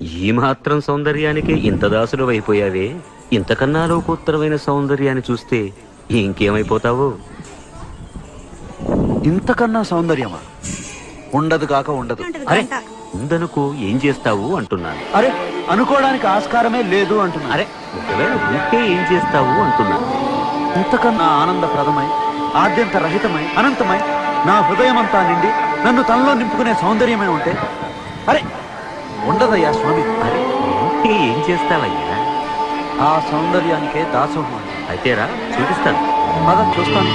ఈ మాత్రం సౌందర్యానికి ఇంత దాసుడు అయిపోయావే. ఇంతకన్నా లోకోత్తరమైన సౌందర్యాన్ని చూస్తే ఇంకేమైపోతావు? ఇంతకన్నా సౌందర్యమా? ఉండదు కాక ఉండదు. అరే ఉందనుకో ఏం చేస్తావు అంటున్నాను. అరే అనుకోవడానికి ఆస్కారమే లేదు అంటున్నా. అరే ఒకవేళ ఉంటే ఏం చేస్తావు అంటున్నాను. ఇంతకన్నా ఆనందప్రదమై, ఆద్యంత రహితమై, అనంతమై, నా హృదయమంతా నిండి నన్ను తనలో నింపుకునే సౌందర్యమే ఉంటే అరే ఉండదయ్యా స్వామి. అరే ఉంటే ఏం చేస్తావయ్యా? ఆ సౌందర్యానికే దాసోహం. అయితేరా చూపిస్తాను. పద చూస్తాను.